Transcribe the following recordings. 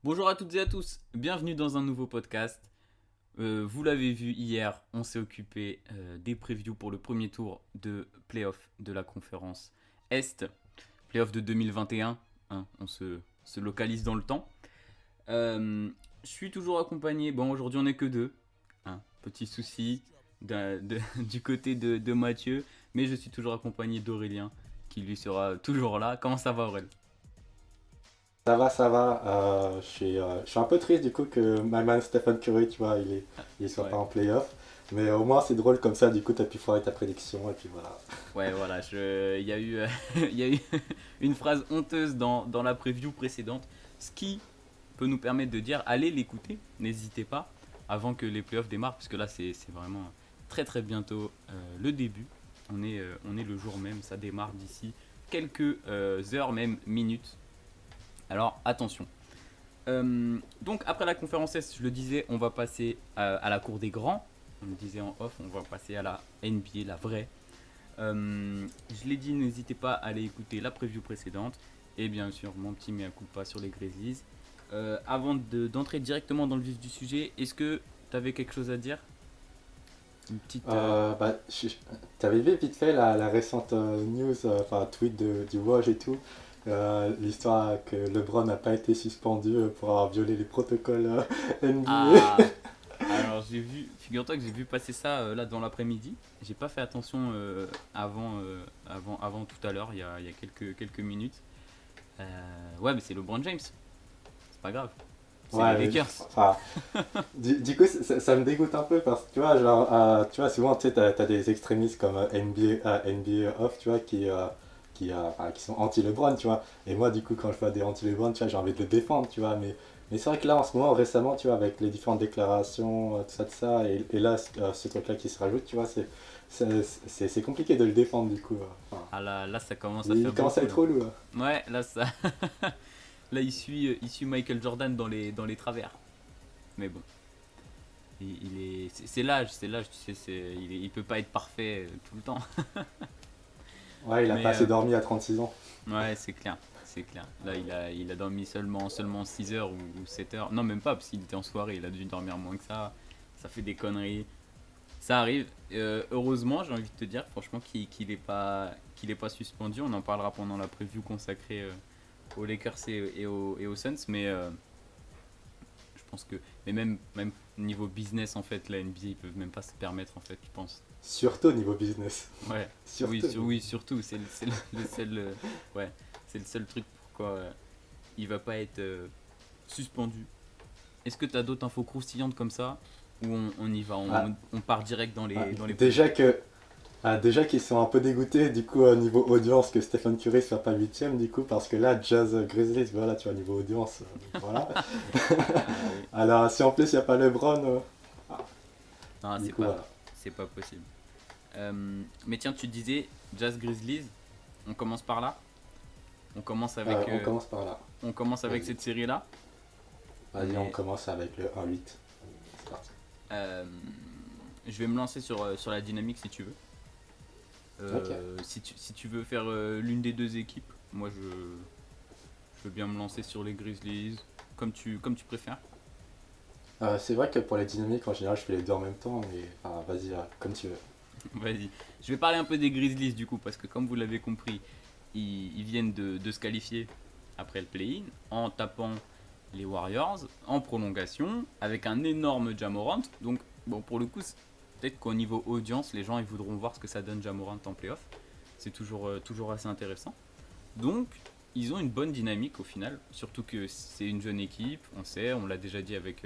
Bonjour à toutes et à tous, bienvenue dans un nouveau podcast. Vous l'avez vu hier, on s'est occupé des previews pour le premier tour de playoff de la conférence Est, playoff de 2021, hein, on se localise dans le temps. Je suis toujours accompagné, bon aujourd'hui on n'est que deux, hein, petit souci du côté de Mathieu, mais je suis toujours accompagné d'Aurélien qui lui sera toujours là. Comment ça va Aurélien? Ça va. Je suis un peu triste du coup que my man Stephen Curry, tu vois, il soit pas Ouais. en playoff. Mais au moins c'est drôle comme ça, du coup t'as pu foirer ta prédiction et puis voilà. Ouais, voilà, il y a eu, il y a eu une phrase honteuse dans la preview précédente, ce qui peut nous permettre de dire allez l'écouter, n'hésitez pas, avant que les playoffs démarrent, puisque là c'est vraiment très très bientôt le début. On est le jour même, ça démarre d'ici quelques heures, même minutes. Alors attention. Donc après la conférence S, je le disais, on va passer à la cour des grands. On le disait en off, on va passer à la NBA, la vraie. Je l'ai dit, n'hésitez pas à aller écouter la preview précédente et bien sûr mon petit mea culpa sur les Grizzlies. D'entrer directement dans le vif du sujet, est-ce que tu avais quelque chose à dire? Une petite. T'avais vu vite fait la récente news, enfin tweet du Woj et tout, l'histoire que LeBron n'a pas été suspendu pour avoir violé les protocoles NBA. Ah, alors j'ai vu, figure-toi que j'ai vu passer ça là dans l'après-midi. J'ai pas fait attention avant tout à l'heure, il y a quelques minutes. Ouais, mais c'est LeBron James, c'est pas grave. C'est les Ouais, mais, Lakers. enfin, du coup, ça me dégoûte un peu parce que tu vois, genre, tu vois, souvent, tu sais, t'as des extrémistes comme NBA Off, tu vois, enfin, qui sont anti-LeBron, tu vois. Et moi, du coup, quand je vois des anti-LeBron, tu vois, j'ai envie de le défendre, tu vois. Mais c'est vrai que là, en ce moment, récemment, tu vois, avec les différentes déclarations, tout ça, et là, ce truc-là qui se rajoute, tu vois, c'est compliqué de le défendre, du coup. Enfin, Ah là, ça commence à il faire commence à beaucoup être là. relou, hein. Ouais, là, ça. Là, il suit Michael Jordan dans les travers. Mais bon, c'est l'âge, tu sais, il peut pas être parfait tout le temps. Ouais, il a pas Mais assez dormi à 36 ans. ouais, c'est clair, c'est clair. Là, il a dormi seulement 6 heures ou 7 heures. Non, même pas, parce qu'il était en soirée, il a dû dormir moins que ça. Ça fait des conneries. Ça arrive. Heureusement, j'ai envie de te dire, franchement, qu'il est pas suspendu. On en parlera pendant la preview consacrée aux Lakers et aux Suns. Mais je pense que. Mais même niveau business, en fait, la NBA, ils peuvent même pas se permettre, en fait, je pense. Surtout au niveau business. Ouais. Oui, Surtout. oui, surtout. C'est le seul. Ouais. C'est le seul truc pourquoi il va pas être suspendu. Est-ce que tu as d'autres infos croustillantes comme ça? Ou on y va, Ah, on part direct dans ah, les previews? déjà qu'ils sont un peu dégoûtés du coup au niveau audience que Stephen Curry soit pas huitième du coup parce que là Jazz Grizzlies voilà tu vois niveau audience donc voilà. Ah oui. Alors si en plus il n'y a pas LeBron ah, Non, du c'est coup pas, voilà. c'est pas possible. Mais tiens, tu disais Jazz Grizzlies. On commence par là. On commence avec, On commence par là. on commence avec Vas-y. cette série-là. On Vas-y on est, commence avec le 1-8. C'est parti. euh, je vais me lancer sur la dynamique si tu veux. Ok. Si tu veux faire l'une des deux équipes, moi je veux bien me lancer sur les Grizzlies, comme tu préfères. C'est vrai que pour les dynamiques en général je fais les deux en même temps mais vas-y comme tu veux. Vas-y. Je vais parler un peu des Grizzlies du coup, parce que comme vous l'avez compris, ils viennent de se qualifier après le play-in en tapant les Warriors en prolongation avec un énorme Jamorant. Donc, bon, pour le coup, peut-être qu'au niveau audience, les gens ils voudront voir ce que ça donne Jamorant en playoff. C'est toujours assez intéressant. Donc, ils ont une bonne dynamique au final, surtout que c'est une jeune équipe, on sait, on l'a déjà dit avec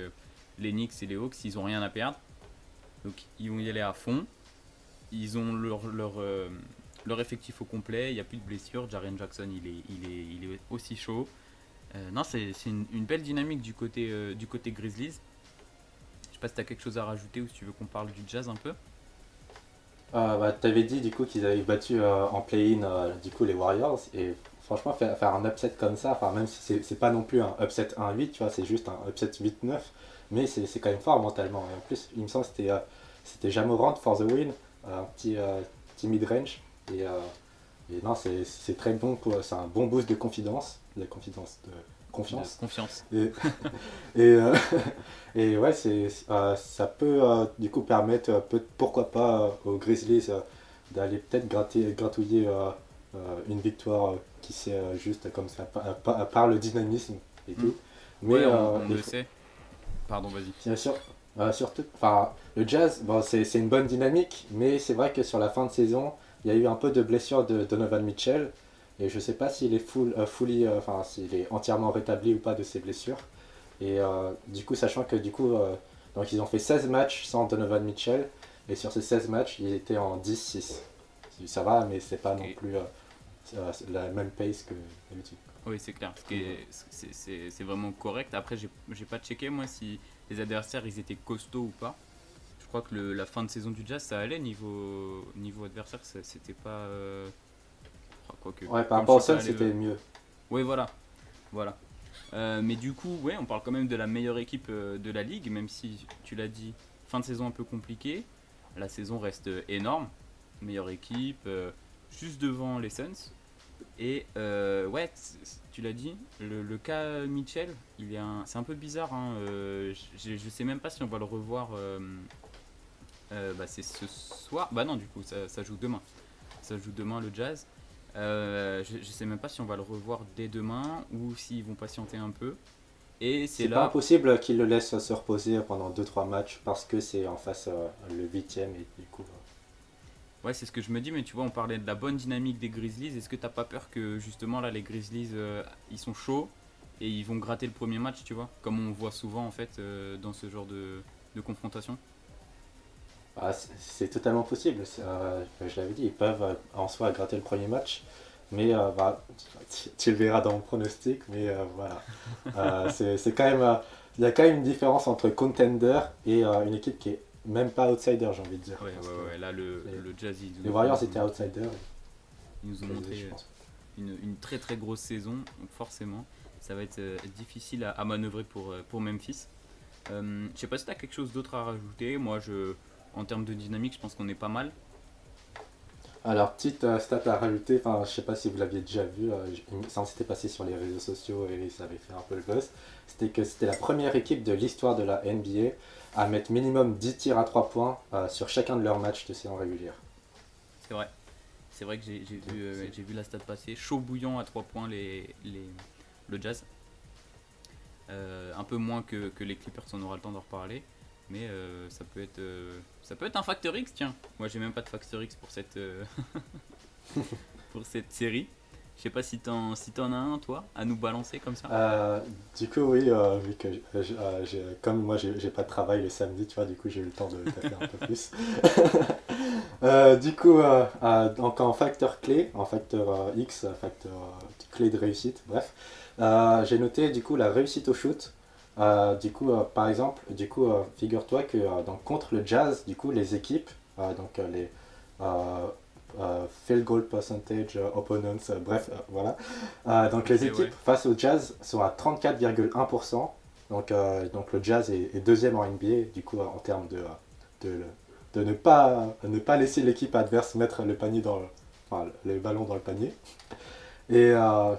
les Knicks et les Hawks, ils ont rien à perdre. Donc, ils vont y aller à fond. Ils ont leur effectif au complet, il n'y a plus de blessures. Jaren Jackson, il est aussi chaud. Non, c'est une belle dynamique du côté Grizzlies. Je sais pas si tu as quelque chose à rajouter ou si tu veux qu'on parle du Jazz un peu. T'avais dit du coup qu'ils avaient battu en play-in du coup les Warriors et franchement faire un upset comme ça, enfin même si c'est pas non plus un upset 1-8, tu vois, c'est juste un upset 8-9, mais c'est quand même fort mentalement. Et en plus, il me semble que c'était Jamorant for the win, un petit mid-range et non c'est très bon c'est un bon boost de confiance de confiance. confiance. Et, et, euh, et ouais, ça peut du coup permettre, pourquoi pas, aux Grizzlies d'aller peut-être gratouiller une victoire qui sait juste comme ça, par le dynamisme et Hmm. tout. Ouais, Mais on il le faut, sait. Pardon, vas-y. bien sûr, surtout, enfin, le Jazz, bon, c'est une bonne dynamique, mais c'est vrai que sur la fin de saison, il y a eu un peu de blessure de Donovan Mitchell, et je sais pas s'il est enfin, s'il est entièrement rétabli ou pas de ses blessures. Et du coup, sachant que du coup, donc ils ont fait 16 matchs sans Donovan Mitchell, et sur ces 16 matchs, ils étaient en 10-6. Ça va, mais c'est pas non Ok. plus la même pace que d'habitude. Oui, c'est clair. Ce qui Donc, voilà. est, c'est vraiment correct. Après, j'ai pas checké moi si les adversaires ils étaient costauds ou pas. Je crois que la fin de saison du Jazz ça allait niveau adversaire, c'était pas. Quoique, Ouais, par comme je rapport aux suis pas Suns, allé. c'était mieux. Oui, voilà. Voilà. Mais du coup, ouais, on parle quand même de la meilleure équipe de la ligue, même si tu l'as dit, fin de saison un peu compliquée. La saison reste énorme. Meilleure équipe, juste devant les Suns. Et ouais, tu l'as dit, le cas Mitchell, c'est un peu bizarre. Hein, je sais même pas si on va le revoir. Bah, c'est ce soir. Bah non, du coup, ça joue demain. Ça joue demain le Jazz. Je sais même pas si on va le revoir dès demain ou s'ils vont patienter un peu. Et c'est C'est pas là. impossible qu'ils le laissent se reposer pendant deux-trois matchs parce que c'est en face le huitième et du coup. Ouais, c'est ce que je me dis, mais tu vois, on parlait de la bonne dynamique des Grizzlies. Est-ce que t'as pas peur que justement là, les Grizzlies, ils sont chauds et ils vont gratter le premier match, tu vois, comme on voit souvent en fait dans ce genre de confrontation. Ah, c'est totalement possible. Je l'avais dit, ils peuvent en soi gratter le premier match, mais bah, tu le verras dans mon pronostic. Mais voilà, c'est quand même, il y a quand même une différence entre contender et une équipe qui est même pas outsider, j'ai envie de dire, Ouais, parce que ouais, ouais. Là, les, le Jazz, les ils Warriors nous ont étaient montré, outsider, ils nous ont quasi, montré je pense. une très très grosse saison. Donc forcément, ça va être difficile à manœuvrer pour Memphis. Je sais pas si t'as quelque chose d'autre à rajouter. Moi, en termes de dynamique, je pense qu'on est pas mal. Alors, petite stat à rajouter, enfin, je sais pas si vous l'aviez déjà vu, ça s'était passé sur les réseaux sociaux et ça avait fait un peu le buzz. C'était que c'était la première équipe de l'histoire de la NBA à mettre minimum 10 tirs à 3 points sur chacun de leurs matchs de saison régulière. C'est vrai. C'est vrai que Donc, j'ai vu la stat passer. Chaud bouillant à 3 points le Jazz. Un peu moins que les Clippers, on aura le temps d'en reparler. Mais ça peut être un Factor X, tiens. Moi, j'ai même pas de Factor X pour cette série. Je sais pas si t'en as un, toi, à nous balancer comme ça. du coup, oui, vu que comme moi j'ai pas de travail le samedi, tu vois, du coup j'ai eu le temps de faire un peu plus. Du coup, donc en facteur clé, en facteur X, facteur clé de réussite, bref, j'ai noté du coup la réussite au shoot. Du coup, par exemple, du coup, figure-toi que donc, contre le Jazz, du coup, les équipes, donc les euh, field goal percentage opponents, bref, voilà. Donc Ok, les équipes ouais. face au Jazz sont à 34,1%. Donc le Jazz est deuxième en NBA, du coup, en termes de, de ne pas laisser l'équipe adverse mettre le panier enfin, le ballon dans le panier. Et, euh,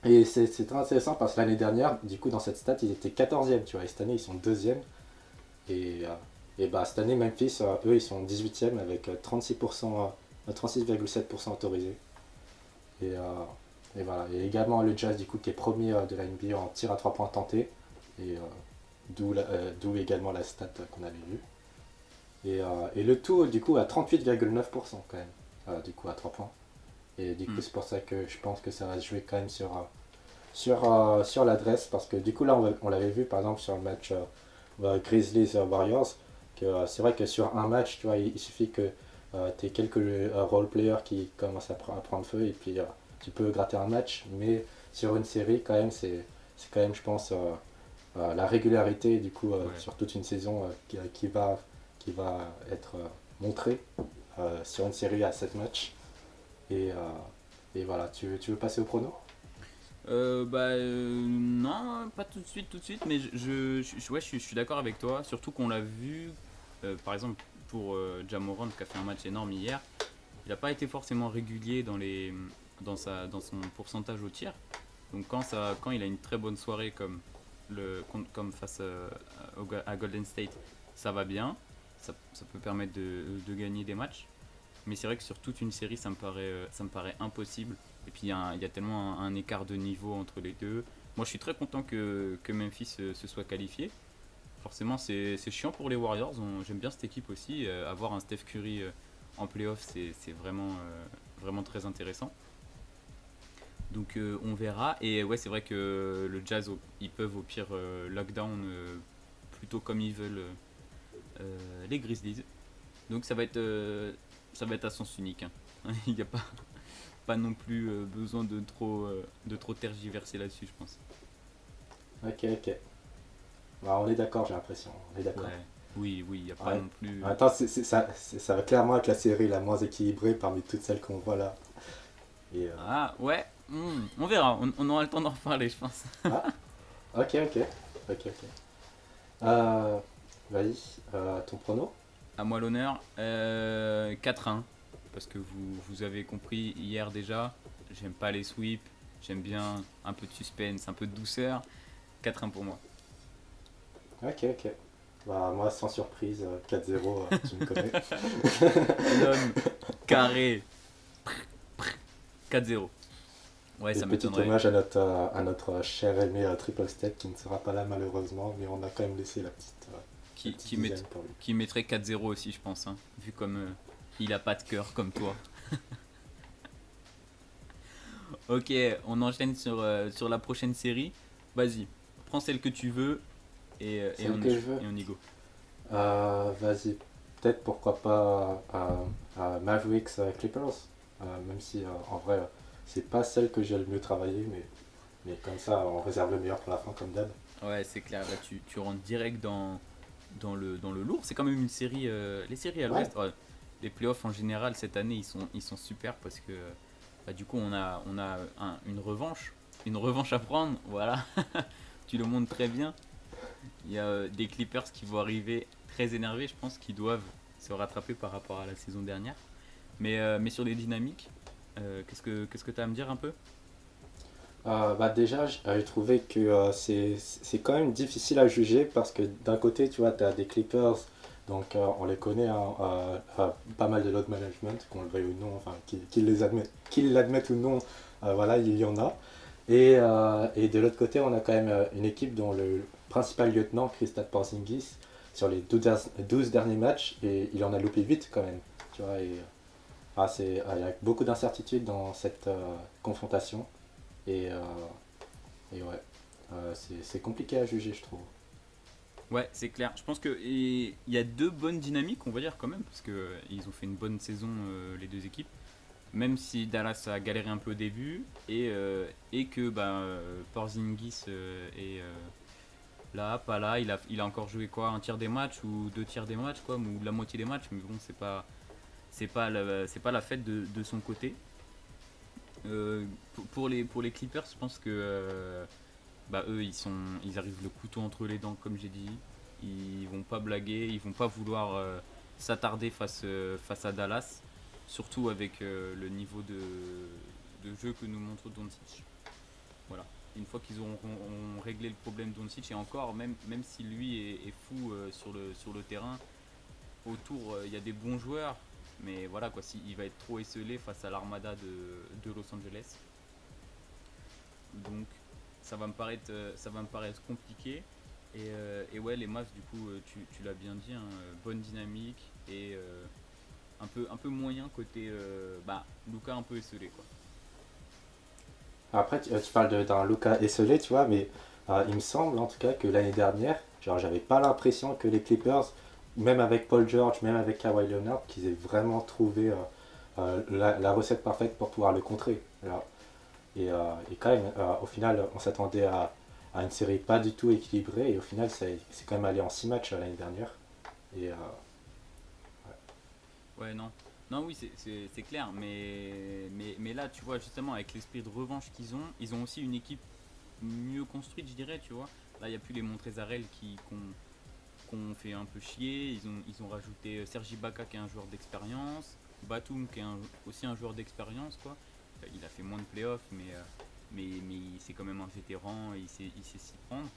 et c'est très intéressant parce que l'année dernière, du coup, dans cette stat, ils étaient 14e, tu vois, et cette année, ils sont deuxième. Et, bah, cette année, Memphis, eux, ils sont 18e avec 36%, 36,7% autorisé. Et, et voilà. Et également le Jazz, du coup, qui est premier de la NBA en tir à 3 points tentés. Et d'où également la stat qu'on avait vue. Et le tout, du coup, à 38,9% quand même, du coup, à 3 points. Et du coup, Hmm. c'est pour ça que je pense que ça va se jouer quand même sur l'adresse. Parce que du coup, là, on l'avait vu par exemple sur le match Grizzlies Warriors. Que c'est vrai que sur un match, tu vois, il suffit que tu aies quelques role players qui commencent à prendre feu et puis tu peux gratter un match. Mais sur une série, quand même, c'est quand même, je pense, la régularité, du coup, Ouais. sur toute une saison qui va être montrée sur une série à 7 matchs. Et, et voilà, tu veux passer au prono? Non, pas tout de suite, mais ouais, je suis d'accord avec toi, surtout qu'on l'a vu, par exemple, pour Ja Morant qui a fait un match énorme hier, il n'a pas été forcément régulier dans son pourcentage au tir, Donc quand il a une très bonne soirée comme face à Golden State, ça va bien. Ça peut permettre de gagner des matchs. Mais c'est vrai que sur toute une série, ça me paraît impossible. Et puis il y a tellement un écart de niveau entre les deux. Moi, je suis très content que Memphis se soit qualifié. Forcément, c'est chiant pour les Warriors. J'aime bien cette équipe aussi. Avoir un Steph Curry en playoff, c'est vraiment très intéressant. Donc on verra. Et ouais, c'est vrai que le Jazz, ils peuvent au pire lockdown plutôt comme ils veulent les Grizzlies. Donc ça va être à sens unique, hein. Il n'y a pas non plus besoin de trop tergiverser là-dessus, je pense. Ok, ok. Bah, on est d'accord, j'ai l'impression. On est d'accord. Ouais. Oui, il n'y a pas Ouais. non plus. Attends, ça va clairement être la série la moins équilibrée parmi toutes celles qu'on voit là. Et, Ah, ouais, on verra. On aura le temps d'en reparler, je pense. ah, ok, ok. Ok, ok. Euh, Vas-y, ton prono? À moi l'honneur. 4-1. Parce que vous avez compris hier déjà, j'aime pas les sweeps. J'aime bien un peu de suspense, un peu de douceur. 4-1 pour moi. Ok, ok. Bah, moi, sans surprise, 4-0, tu me connais. L'homme carré. 4-0. Ouais, Et ça petit m'étonnerait. hommage à notre cher aimé Triple Step qui ne sera pas là malheureusement, mais on a quand même laissé la Qui, petite qui, met- dizaine pour lui. qui mettrait 4-0 aussi, je pense, hein, vu comme il a pas de cœur comme toi. Ok, on enchaîne sur la prochaine série. Vas-y, prends celle que tu veux et Celle on, que je veux. et on y go. Vas-y, peut-être pourquoi pas Mavericks Clippers, même si en vrai c'est pas celle que j'ai le mieux travaillé, mais comme ça on réserve le meilleur pour la fin comme d'hab. Ouais, c'est clair, là tu rentres direct dans le lourd. C'est quand même une série. Les séries à Ouais, l'ouest, ouais, les playoffs en général cette année ils sont super parce que bah, du coup on a une revanche. Une revanche à prendre, voilà. Tu le montres très bien. Il y a des Clippers qui vont arriver très énervés, je pense, qui doivent se rattraper par rapport à la saison dernière. Mais sur les dynamiques, qu'est-ce que tu as à me dire un peu? Bah déjà, j'ai trouvé que c'est quand même difficile à juger parce que d'un côté, tu vois, tu as des Clippers, donc on les connaît, hein, pas mal de load management, qu'on le veuille ou non, enfin, qu'ils l'admettent ou non, voilà, il y en a. Et de l'autre côté, on a quand même une équipe dont le principal lieutenant, Kristaps Porzingis, sur les 12 derniers matchs, et il en a loupé 8 quand même. Tu vois, il y a beaucoup d'incertitudes dans cette confrontation. Et, euh, et ouais, c'est compliqué à juger, je trouve. Ouais, c'est clair. Je pense que il y a deux bonnes dynamiques, on va dire quand même, parce que ils ont fait une bonne saison les deux équipes. Même si Dallas a galéré un peu au début et que Porzingis est là, pas là. Il a encore joué quoi, un tiers des matchs ou deux tiers des matchs quoi, ou la moitié des matchs. Mais bon, c'est pas la fête de son côté. Pour les Clippers, je pense que eux ils arrivent le couteau entre les dents comme j'ai dit. Ils vont pas blaguer, ils vont pas vouloir s'attarder face à Dallas, surtout avec le niveau de jeu que nous montre Doncic. Voilà. Une fois qu'ils auront réglé le problème Doncic et encore même si lui est fou sur le terrain, autour il y a des bons joueurs, mais voilà quoi, il va être trop esselé face à l'armada de Los Angeles. Donc ça va me paraître compliqué. Et ouais, les Mavs, du coup, tu l'as bien dit, hein, bonne dynamique et un peu moyen côté Luka un peu esselé, quoi. Après, tu parles d'un Luka esselé, tu vois, mais il me semble en tout cas que l'année dernière, genre, j'avais pas l'impression que les Clippers, même avec Paul George, même avec Kawhi Leonard, qu'ils aient vraiment trouvé la recette parfaite pour pouvoir le contrer. Alors, et quand même, au final, on s'attendait à une série pas du tout équilibrée, et au final, c'est quand même allé en 6 matchs l'année dernière. Et Ouais, non. Non, oui, c'est clair, mais là, tu vois, justement, avec l'esprit de revanche qu'ils ont, ils ont aussi une équipe mieux construite, je dirais, tu vois. Là, il n'y a plus les Montrezarel qu'on fait un peu chier. Ils ont rajouté Sergi Ibaka qui est un joueur d'expérience, Batum qui est aussi un joueur d'expérience, quoi. Il a fait moins de playoffs, mais c'est quand même un vétéran et il sait s'y prendre.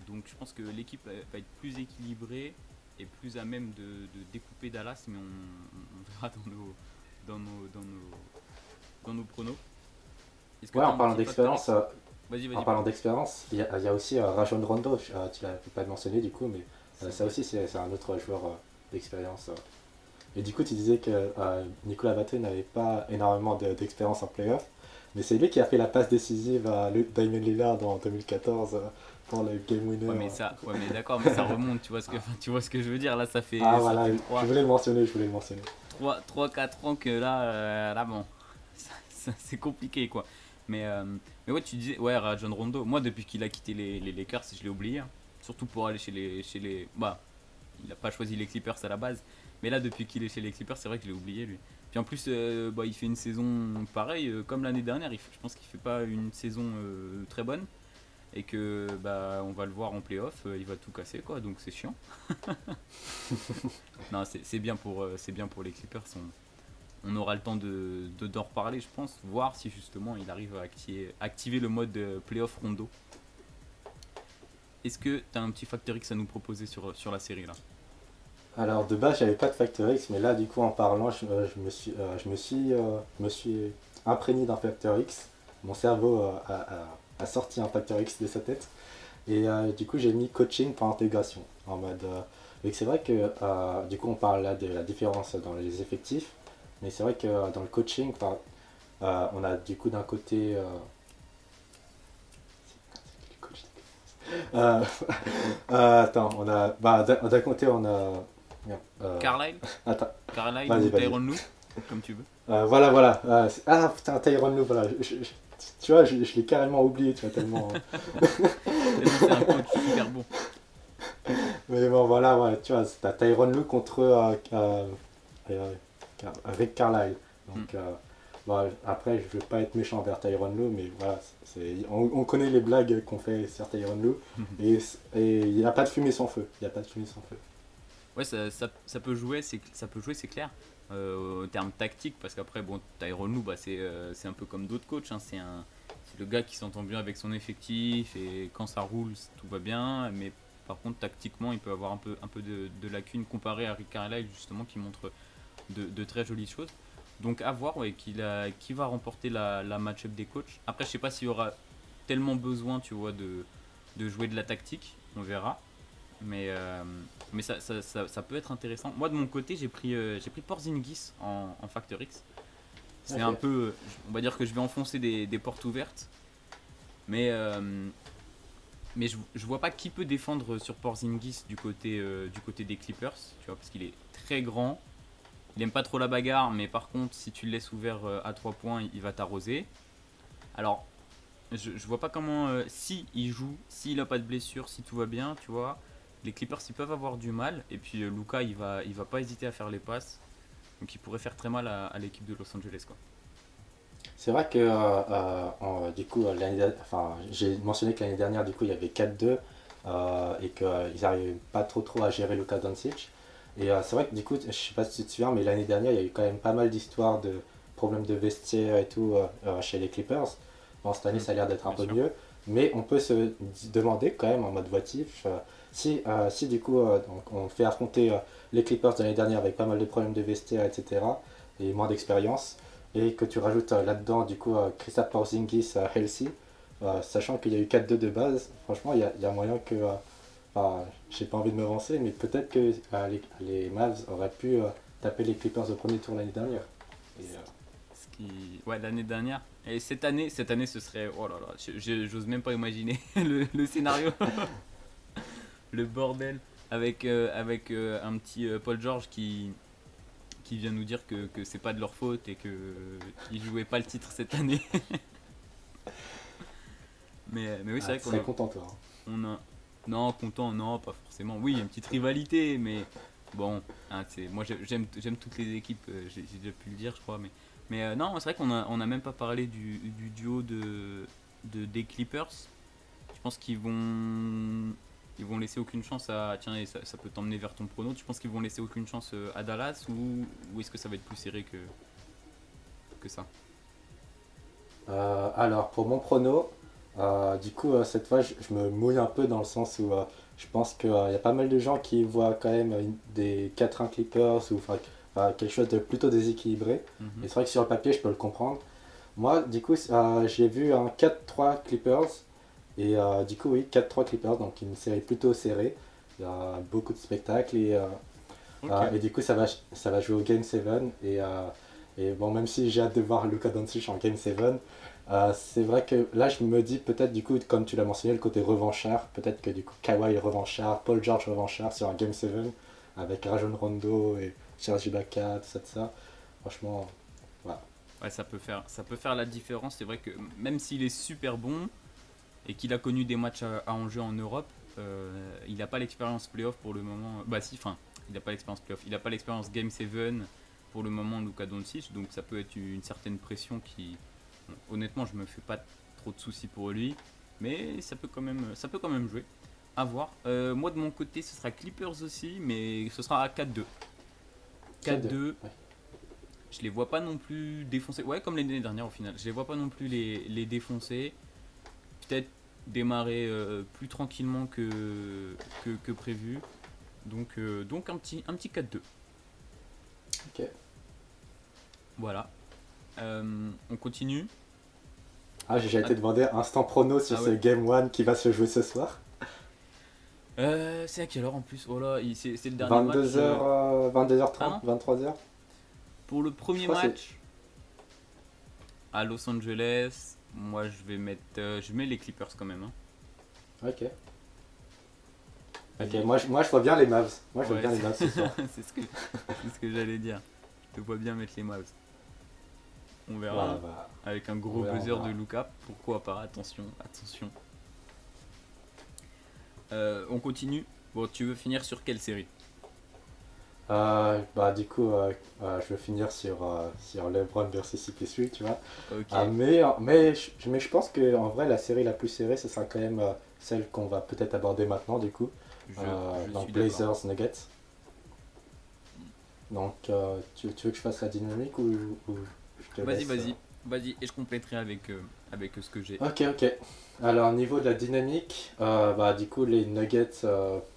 Donc je pense que l'équipe va être plus équilibrée et plus à même de découper Dallas, mais on verra dans nos pronos. Est-ce que Ouais, tu as en un parlant petit facteur d'expérience, X? Vas-y, en vas-y, parlant pardon. d'expérience, il y a aussi Rajon Rondo, tu l'as pas mentionné du coup, mais C'est ça vrai. aussi c'est un autre joueur d'expérience. Et du coup, tu disais que Nicolas Batum n'avait pas énormément d'expérience en playoff, mais c'est lui qui a fait la passe décisive à Damien Lillard en 2014 pour le game winner. Ouais, mais d'accord, mais ça remonte, tu vois ce que, enfin, tu vois ce que je veux dire. Là, Ah ça voilà, fait je voulais le mentionner, je voulais le mentionner. 4 ans que là bon, c'est compliqué quoi. Mais, euh, mais ouais, tu disais, ouais, Rajon Rondo, moi depuis qu'il a quitté les Lakers, je l'ai oublié, hein. Surtout pour aller chez les. Bah, il a pas choisi les Clippers à la base, mais là depuis qu'il est chez les Clippers, c'est vrai que je l'ai oublié lui. Puis en plus, bah, il fait une saison pareille, comme l'année dernière. Je pense qu'il fait pas une saison très bonne et que bah on va le voir en playoff, il va tout casser quoi, donc c'est chiant. Non, c'est bien pour les Clippers. On aura le temps d'en reparler, je pense, voir si justement il arrive à activer le mode playoff rondo. Est-ce que tu as un petit facteur X à nous proposer sur la série là? Alors de base, j'avais pas de Factor X, mais là, du coup, en parlant, me suis imprégné d'un Factor X. Mon cerveau a sorti un Factor X de sa tête. Et du coup, j'ai mis coaching par intégration. En mode. Et c'est vrai que, du coup, on parle là de la différence dans les effectifs. Mais c'est vrai que dans le coaching, on a du coup d'un côté. Euh, attends, on a. Bah, d'un côté, on a. Merde, Carlisle attends, Carlisle vas-y, ou vas-y. Tyronn Lue, comme tu veux. Voilà, voilà. Ah putain, Tyronn Lue, voilà. Tu vois, je l'ai carrément oublié, tu vois, tellement. Tellement c'est un coach super bon. Mais bon, voilà, ouais, tu vois, t'as Tyronn Lue contre euh, Rick Carlisle. Hmm. Donc, bon, après, je veux pas être méchant envers Tyronn Lue, mais voilà, on connaît les blagues qu'on fait sur Tyronn Lue, et il n'y a pas de fumée sans feu. Il n'y a pas de fumée sans feu. Ouais, ça peut jouer, c'est clair. Au terme tactique, parce qu'après, bon, Tyronn Lue, bah, c'est un peu comme d'autres coachs, hein, c'est le gars qui s'entend bien avec son effectif et quand ça roule, tout va bien. Mais par contre, tactiquement, il peut avoir un peu de lacunes comparé à Rick Carlisle, justement, qui montre de très jolies choses. Donc à voir ouais, qui va remporter la match-up des coachs. Après, je sais pas s'il y aura tellement besoin, tu vois, de jouer de la tactique. On verra. Mais, euh, mais ça peut être intéressant. Moi, de mon côté, j'ai pris Porzingis en Factor X. C'est un Ok. peu, on va dire que je vais enfoncer des portes ouvertes. Mais, euh, mais je vois pas qui peut défendre sur Porzingis du côté des Clippers. Tu vois, parce qu'il est très grand. Il aime pas trop la bagarre, mais par contre, si tu le laisses ouvert à 3 points, il va t'arroser. Alors, je vois pas comment. Si il joue, s'il a pas de blessure, si tout va bien, tu vois, les Clippers ils peuvent avoir du mal. Et puis Luka, il va pas hésiter à faire les passes. Donc il pourrait faire très mal à l'équipe de Los Angeles, quoi. C'est vrai que, du coup, enfin, j'ai mentionné que l'année dernière, du coup, il y avait 4-2 et qu'ils n'arrivaient pas trop à gérer Luka Doncic. Et c'est vrai que, du coup, je sais pas si tu te souviens, mais l'année dernière, il y a eu quand même pas mal d'histoires de problèmes de vestiaire et tout chez les Clippers. Bon, cette année, Hmm, ça a l'air d'être un bien peu sûr. mieux. Mais on peut se demander quand même en mode voitif si du coup donc on fait affronter les Clippers de l'année dernière avec pas mal de problèmes de vestiaire, etc. et moins d'expérience, et que tu rajoutes là-dedans du coup Kristaps Porzingis healthy, sachant qu'il y a eu 4-2 de base, franchement il y a moyen que, enfin, j'ai pas envie de me lancer, mais peut-être que les Mavs auraient pu taper les Clippers au premier tour l'année dernière. Et, Ouais, l'année dernière. Et cette année, ce serait. Oh là là, j'ose même pas imaginer le scénario, le bordel. Avec un petit Paul George qui vient nous dire que c'est pas de leur faute et qu'ils jouaient pas le titre cette année. Mais oui, c'est tu vrai serais content toi, hein. on a. Non, content, non, pas forcément. Oui, il y a une petite rivalité, mais bon, hein, moi j'aime toutes les équipes, j'ai déjà pu le dire, je crois. Mais non, c'est vrai on a même pas parlé du duo des Clippers. Je pense ils vont laisser aucune chance à. Tiens, et ça peut t'emmener vers ton prono. Tu penses qu'ils vont laisser aucune chance à Dallas ou est-ce que ça va être plus serré que ça? Alors, pour mon prono, du coup, cette fois, je me mouille un peu dans le sens où je pense qu'il y a pas mal de gens qui voient quand même des 4-1 Clippers ou enfin, quelque chose de plutôt déséquilibré. Mhm. Et c'est vrai que sur le papier, je peux le comprendre. Moi, du coup, j'ai vu un 4-3 Clippers. Et du coup, oui, 4-3 Clippers, donc une série plutôt serrée. Il y a beaucoup de spectacles Ok. et du coup, ça va jouer au Game 7. Et bon, même si j'ai hâte de voir Luka Doncic en Game 7, c'est vrai que là, je me dis peut-être, du coup, comme tu l'as mentionné, le côté revanchard. Peut-être que du coup, Kawhi est revanchard, Paul George revanchard sur un Game 7 avec Rajon Rondo et Serge Ibaka, tout ça. Franchement, voilà. Ouais, ça peut faire la différence. C'est vrai que même s'il est super bon et qu'il a connu des matchs à enjeu en Europe, il n'a pas l'expérience playoff pour le moment. Bah si, enfin, il n'a pas l'expérience playoff. Il n'a pas l'expérience Game 7 pour le moment, Luka Doncic. Donc ça peut être une certaine pression qui... Bon, honnêtement, je me fais pas trop de soucis pour lui. Mais ça peut quand même jouer. À voir. Moi de mon côté, ce sera Clippers aussi, mais ce sera à 4-2. 4-2. 4-2. Ouais. Je les vois pas non plus défoncer. Ouais, comme l'année dernière au final. Je les vois pas non plus les défoncer. Peut-être démarrer plus tranquillement que prévu. Donc un petit 4-2. Ok. Voilà. On continue. Ah, j'ai Ah, été demandé instant prono sur ah ce ouais. Game 1 qui va se jouer ce soir. C'est à quelle heure en plus? Oh là, c'est le dernier match. 22h, Ah 22h30, non. 23h. Pour le Je premier crois que c'est. match à Los Angeles, moi je vais mettre. Je mets les Clippers quand même. Hein. Ok. Ok, Vas-y. moi je vois bien les Mavs. Moi je vois Ouais, bien les Mavs ce soir. c'est ce que j'allais dire. Je te vois bien mettre les Mavs. On verra. Voilà, Hein. bah, Avec un on gros verra, on buzzer de verra. Luka. Pourquoi pas? Attention, attention. On continue. Bon, tu veux finir sur quelle série? Bah, du coup, je vais finir sur LeBron versus CP3, tu vois. Ok, Mais je pense que en vrai, la série la plus serrée, ce sera quand même celle qu'on va peut-être aborder maintenant, du coup. je Donc suis d'accord. Blazers Nuggets. Donc, tu veux que je fasse la dynamique ou je te Vas-y, laisse vas-y, vas-y. Et je compléterai avec ce que j'ai. Ok, ok. Alors, au niveau de la dynamique, bah, du coup, les Nuggets,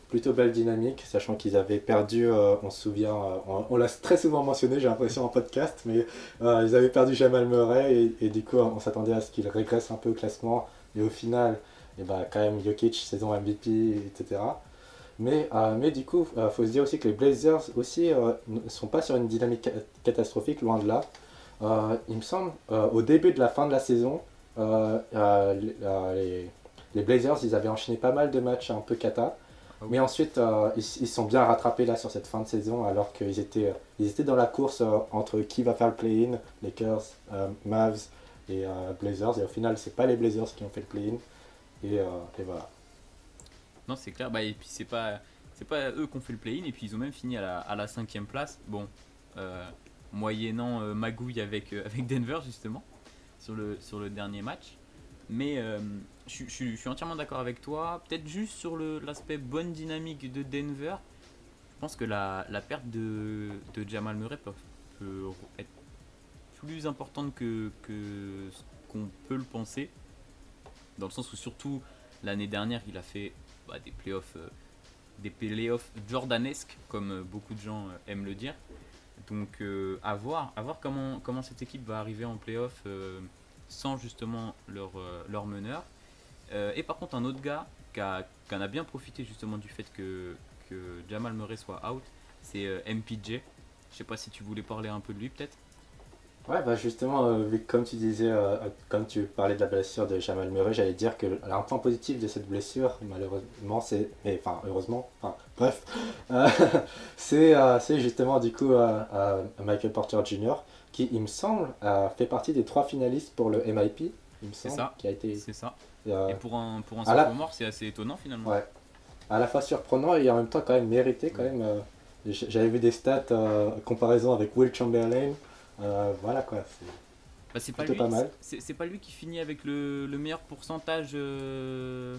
plutôt belle dynamique, sachant qu'ils avaient perdu, on se souvient, on l'a très souvent mentionné, j'ai l'impression en podcast, mais ils avaient perdu Jamal Murray et du coup, on s'attendait à ce qu'il régresse un peu au classement. Et au final, et bah, quand même, Jokic, saison MVP, etc. Mais du coup, il faut se dire aussi que les Blazers aussi ne sont pas sur une dynamique catastrophique, loin de là. Il me semble, au début de la fin de la saison, les Blazers, ils avaient enchaîné pas mal de matchs un peu cata. Ah Mais oui. ensuite, ils sont bien rattrapés là sur cette fin de saison, alors ils étaient dans la course entre qui va faire le play-in, Lakers, Mavs et Blazers. Et au final, c'est pas les Blazers qui ont fait le play-in. Et, euh, et voilà. Non, c'est clair. Bah, et puis c'est pas eux qui ont fait le play-in. Et puis ils ont même fini à la cinquième place. Bon, euh, moyennant magouille avec Denver justement sur le dernier match. Mais je suis entièrement d'accord avec toi. Peut-être juste sur l'aspect bonne dynamique de Denver. Je pense que la perte de Jamal Murray peut être plus importante que ce qu'on peut le penser. Dans le sens où surtout l'année dernière, il a fait bah, des playoffs jordanesques, comme beaucoup de gens aiment le dire. Donc à voir comment cette équipe va arriver en playoff sans justement leur meneur. Et par contre, un autre gars qui en a bien profité justement du fait que Jamal Murray soit out, c'est MPJ. Je sais pas si tu voulais parler un peu de lui peut-être. Ouais, bah justement, comme tu disais, comme tu parlais de la blessure de Jamal Murray, j'allais dire que un point positif de cette blessure, malheureusement, enfin, heureusement, enfin, bref, euh, c'est justement du coup Michael Porter Jr., qui, il me semble, fait partie des 3 finalistes pour le MIP, il me C'est semble, ça, qui a été c'est ça. Et euh, pour un à la, sophomore, c'est assez étonnant finalement. ouais, à la fois surprenant et en même temps quand même mérité, quand Oui. même. J'avais vu des stats, comparaison avec Will Chamberlain, voilà quoi, c'est Bah, c'est pas plutôt lui, pas mal. c'est pas lui qui finit avec le meilleur pourcentage. Euh,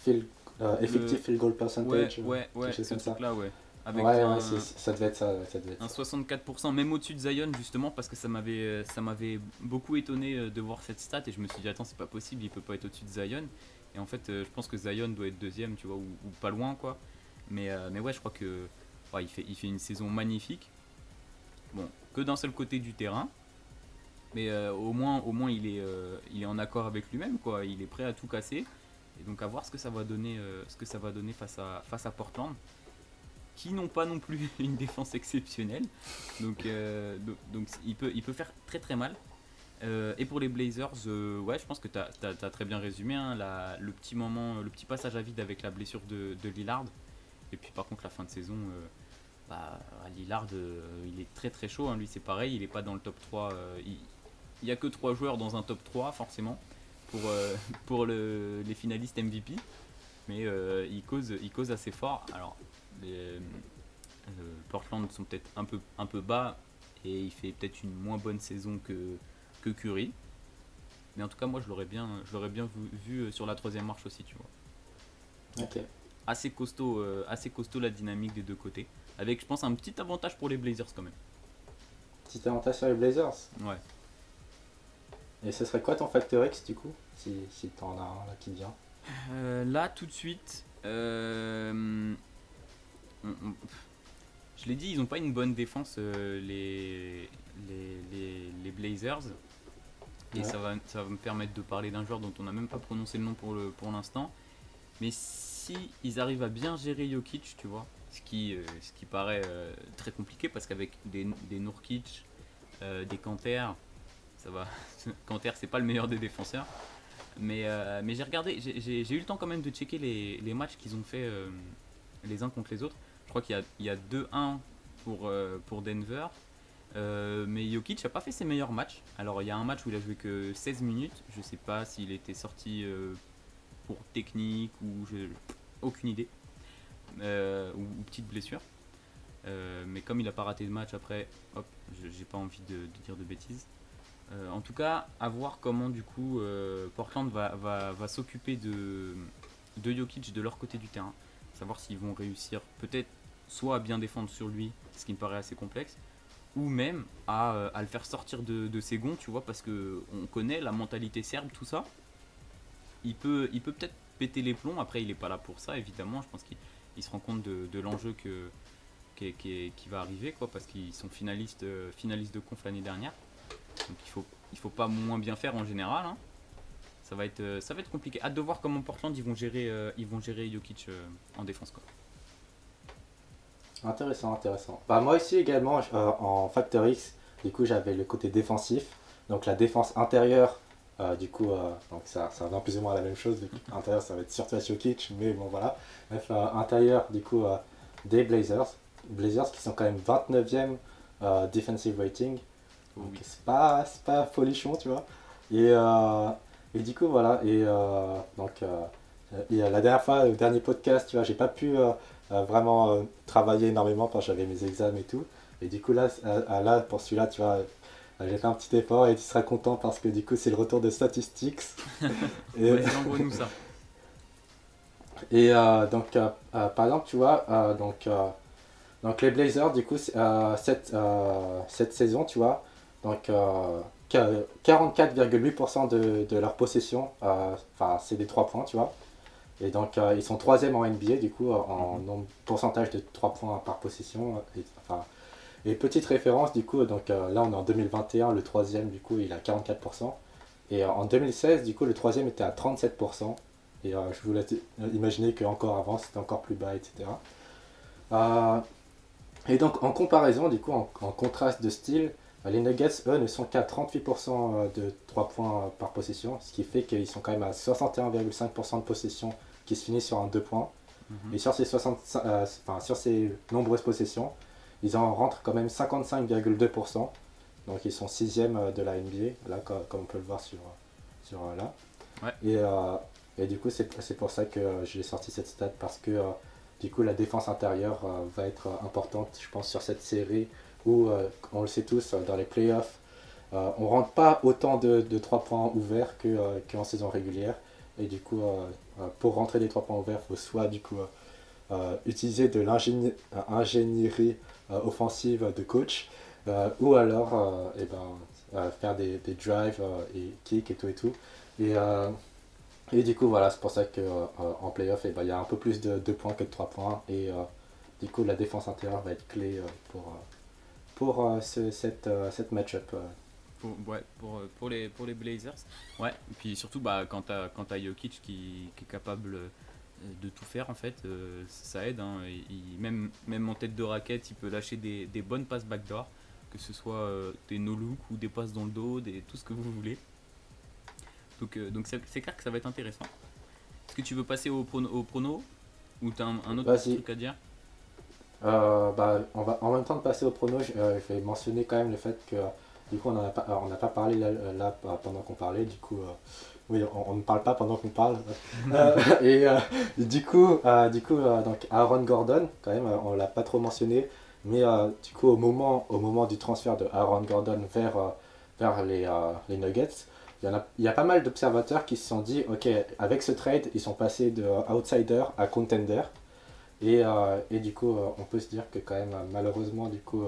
field, Le effective field goal Ouais, percentage, ouais, quelque ouais, chose ce comme ça. truc-là, ouais. avec Ouais, ouais, ça devait être ça. Ouais, ça devait être un ça. 64%, même au-dessus de Zion justement, parce que ça m'avait beaucoup étonné de voir cette stat et je me suis dit attends c'est pas possible, il peut pas être au-dessus de Zion. Et en fait je pense que Zion doit être deuxième, tu vois, ou pas loin quoi. Mais ouais je crois que ouais, il fait une saison magnifique. Bon, que d'un seul côté du terrain, mais au moins il est en accord avec lui-même quoi, il est prêt à tout casser. Et donc à voir ce que ça va donner, face à Portland qui n'ont pas non plus une défense exceptionnelle. Donc il peut faire très très mal. Et pour les Blazers, ouais, je pense que tu as très bien résumé hein, le petit moment, le petit passage à vide avec la blessure de Lillard. Et puis par contre, la fin de saison, Lillard, il est très très chaud. Hein. Lui, c'est pareil, il n'est pas dans le top 3. Il n'y a que 3 joueurs dans un top 3, forcément, pour, pour les finalistes MVP. Mais il cause assez fort. Alors, les, Portland sont peut-être un peu bas et il fait peut-être une moins bonne saison que Curry. Mais en tout cas, moi, je l'aurais bien vu sur la troisième marche aussi, tu vois. Donc, Ok. assez costaud la dynamique des deux côtés. Avec, je pense, un petit avantage pour les Blazers quand même. Petit avantage sur les Blazers. Ouais. Et ce serait quoi ton facteur X du coup, si t'en as un là qui vient? Là, tout de suite, je l'ai dit, ils n'ont pas une bonne défense, les Blazers. Et Ouais. ça va me permettre de parler d'un joueur dont on n'a même pas prononcé le nom pour l'instant. Mais si ils arrivent à bien gérer Jokic, tu vois, ce qui paraît très compliqué parce qu'avec des Nurkic, des Kanter, ça va. Kanter, c'est pas le meilleur des défenseurs. Mais j'ai regardé, j'ai eu le temps quand même de checker les matchs qu'ils ont fait les uns contre les autres. Je crois il y a 2-1 pour Denver. Mais Jokic n'a pas fait ses meilleurs matchs. Alors il y a un match où il a joué que 16 minutes. Je sais pas s'il était sorti pour technique aucune idée. Ou petite blessure. Mais comme il n'a pas raté de match après, hop, j'ai pas envie de dire de bêtises. En tout cas, à voir comment du coup Portland va s'occuper de Jokic de leur côté du terrain. Savoir s'ils vont réussir peut-être soit à bien défendre sur lui, ce qui me paraît assez complexe, ou même à le faire sortir de ses gonds, tu vois, parce que on connaît la mentalité serbe, tout ça. Il peut peut-être péter les plombs, après il est pas là pour ça, évidemment, je pense qu'il se rend compte de l'enjeu qui va arriver, quoi, parce qu'ils sont finalistes de conf l'année dernière. Donc il faut pas moins bien faire en général. Hein. Ça va être compliqué. Hâte de voir comment Portland ils vont gérer Jokic en défense. Quoi. Intéressant, intéressant. Bah, moi aussi également, en Factor X, du coup j'avais le côté défensif. Donc la défense intérieure, du coup, donc ça revient plus ou moins à la même chose. Du coup, intérieur, ça va être surtout à Jokic, mais bon voilà. Bref, intérieur, du coup, des Blazers. Blazers qui sont quand même 29e defensive rating. Oh Donc oui. c'est pas folichon, tu vois. Et, et du coup, voilà. Et la dernière fois, le dernier podcast, tu vois, j'ai pas pu vraiment travailler énormément parce que j'avais mes examens et tout. Et du coup, là pour celui-là, tu vois, j'ai fait un petit effort et tu seras content parce que du coup, c'est le retour de statistics. Et, Vas-y, envoie-nous ça. par exemple, tu vois, donc les Blazers, du coup, cette saison, tu vois, donc 44,8% de leur possession, c'est des 3 points, tu vois. Et donc ils sont troisième en NBA, du coup, en pourcentage de 3 points par possession. Et petite référence, du coup, donc là on est en 2021, le troisième, du coup, il a 44%. Et en 2016, du coup, le troisième était à 37%. Et je vous laisse imaginer qu'encore avant, c'était encore plus bas, etc. Euh, et donc, en comparaison, du coup, en contraste de style, les Nuggets, eux, ne sont qu'à 38% de 3 points par possession, ce qui fait qu'ils sont quand même à 61,5% de possession qui se finit sur un 2 points. Mhm. Et sur ces nombreuses possessions, ils en rentrent quand même 55,2%. Donc, ils sont 6e de la NBA, là, comme on peut le voir sur là. Ouais. Et du coup, c'est pour ça que j'ai sorti cette stat, parce que du coup, la défense intérieure va être importante, je pense, sur cette série où, on le sait tous, dans les playoffs, on ne rentre pas autant de 3 points ouverts qu'en saison régulière. Et du coup, pour rentrer des 3 points ouverts, il faut soit du coup utiliser de l'ingénierie offensive de coach, ou alors faire des drives et kicks et tout et tout. Et, euh, et du coup, voilà, c'est pour ça qu'en playoff, il y a un peu plus de 2 points que de 3 points. Et du coup, la défense intérieure va être clé cette match-up. Pour les Blazers. Ouais, et puis surtout bah, quand t'as Jokic qui est capable de tout faire en fait, ça aide. Hein. Même en tête de raquette, il peut lâcher des bonnes passes backdoor, que ce soit des no-look ou des passes dans le dos, tout ce que vous voulez. Donc c'est clair que ça va être intéressant. Est-ce que tu veux passer au prono ou t'as un autre petit Vas-y. truc à dire? On va, en même temps de passer au prono, je vais mentionner quand même le fait que du coup on n'a pas parlé pendant qu'on parlait, du coup oui on ne parle pas pendant qu'on parle. Et du coup donc Aaron Gordon quand même on l'a pas trop mentionné, mais du coup au moment du transfert de Aaron Gordon vers les Nuggets, il y a pas mal d'observateurs qui se sont dit ok, avec ce trade ils sont passés de outsider à contender. Et du coup, on peut se dire que quand même, malheureusement, du coup,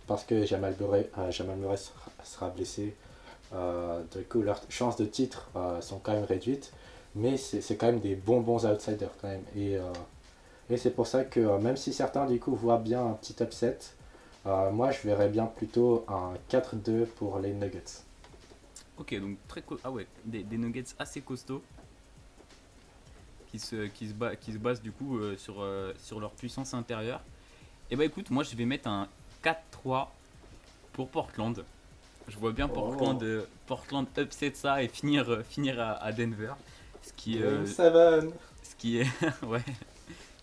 parce que Jamal Murray sera blessé, du coup, leurs chances de titre sont quand même réduites. Mais c'est quand même des bons outsiders quand même. Et c'est pour ça que même si certains, du coup, voient bien un petit upset, moi, je verrais bien plutôt un 4-2 pour les Nuggets. Ok, donc ah ouais, des Nuggets assez costauds qui se basent du coup sur leur puissance intérieure. Et bah écoute, moi je vais mettre un 4-3 pour Portland. Je vois bien Oh, Portland upset ça et finir à Denver. Ce qui, Game euh, 7! ce qui est ouais,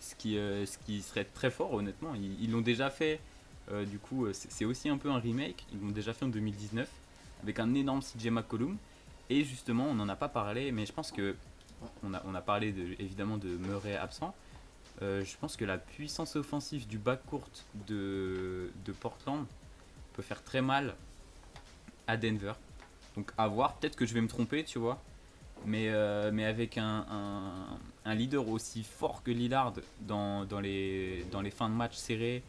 ce qui serait très fort honnêtement. Ils l'ont déjà fait. Du coup, c'est aussi un peu un remake. Ils l'ont déjà fait en 2019 avec un énorme CJ McCollum. Et justement, on n'en a pas parlé, mais je pense que on a parlé évidemment de Murray absent. Je pense que la puissance offensive du backcourt de Portland peut faire très mal à Denver. Donc à voir, peut-être que je vais me tromper, tu vois. Mais avec un leader aussi fort que Lillard dans les fins de match serrés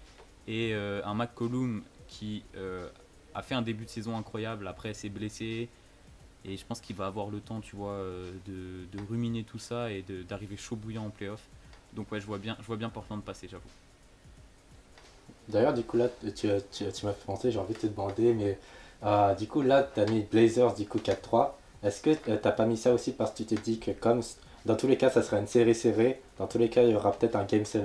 et un McCollum qui a fait un début de saison incroyable, après s'est blessé. Et je pense qu'il va avoir le temps, tu vois, de ruminer tout ça et d'arriver chaud bouillant en playoff. Donc ouais, je vois bien Portland passer, j'avoue. D'ailleurs, du coup, là, tu m'as fait penser, j'ai envie de te demander, mais du coup, là, tu as mis Blazers, du coup, 4-3. Est-ce que t'as pas mis ça aussi parce que tu t'es dit que comme dans tous les cas, ça sera une série serrée, dans tous les cas, il y aura peut-être un Game 7,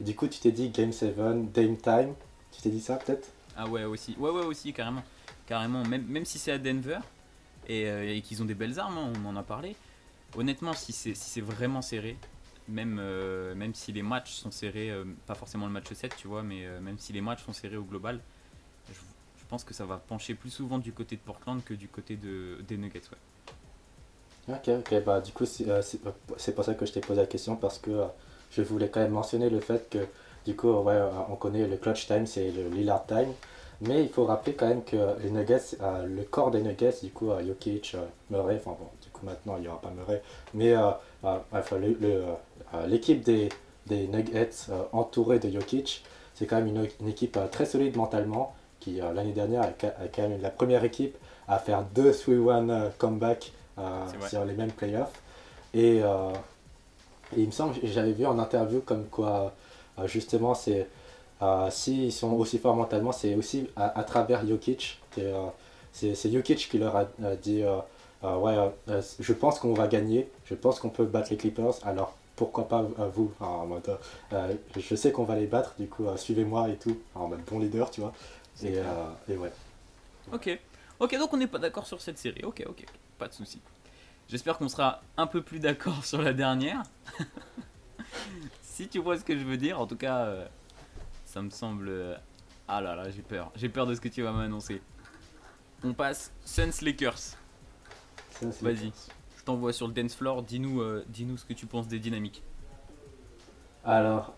et du coup, tu t'es dit Game 7, Dame Time, tu t'es dit ça peut-être? Ah ouais, aussi. Ouais, aussi, carrément. Carrément, même si c'est à Denver et qu'ils ont des belles armes, hein, on en a parlé. Honnêtement, si c'est vraiment serré, même si les matchs sont serrés, pas forcément le match 7, tu vois, mais même si les matchs sont serrés au global, je, je pense que ça va pencher plus souvent du côté de Portland que du côté des Nuggets, ouais. Ok, bah du coup, c'est pour ça que je t'ai posé la question, parce que je voulais quand même mentionner le fait que, du coup, ouais, on connaît le clutch time, c'est le Lillard time, mais il faut rappeler quand même que les Nuggets, le corps des Nuggets, du coup, Jokic, Murray, enfin bon, du coup maintenant il n'y aura pas Murray, mais enfin, l'équipe des Nuggets entourée de Jokic, c'est quand même une équipe très solide mentalement, qui l'année dernière a quand même la première équipe à faire deux 3-1 comeback C'est vrai. sur les mêmes playoffs. Et, euh, et il me semble que j'avais vu en interview comme quoi, justement, s'ils sont aussi forts mentalement, c'est aussi à travers Jokic. C'est Jokic qui leur a dit ouais, je pense qu'on va gagner, je pense qu'on peut battre les Clippers, alors pourquoi pas vous. Enfin, en mode, je sais qu'on va les battre, du coup, suivez-moi et tout. En mode bon leader, tu vois. C'est clair. Et ouais. Ok. Ok, donc on n'est pas d'accord sur cette série. Ok. Pas de souci. J'espère qu'on sera un peu plus d'accord sur la dernière. Si tu vois ce que je veux dire, en tout cas, ça me semble. Ah là là, j'ai peur. J'ai peur de ce que tu vas m'annoncer. On passe Suns Lakers. Ça, c'est les Vas-y. Clippers. Je t'envoie sur le dance floor. Dis-nous ce que tu penses des dynamiques. Alors,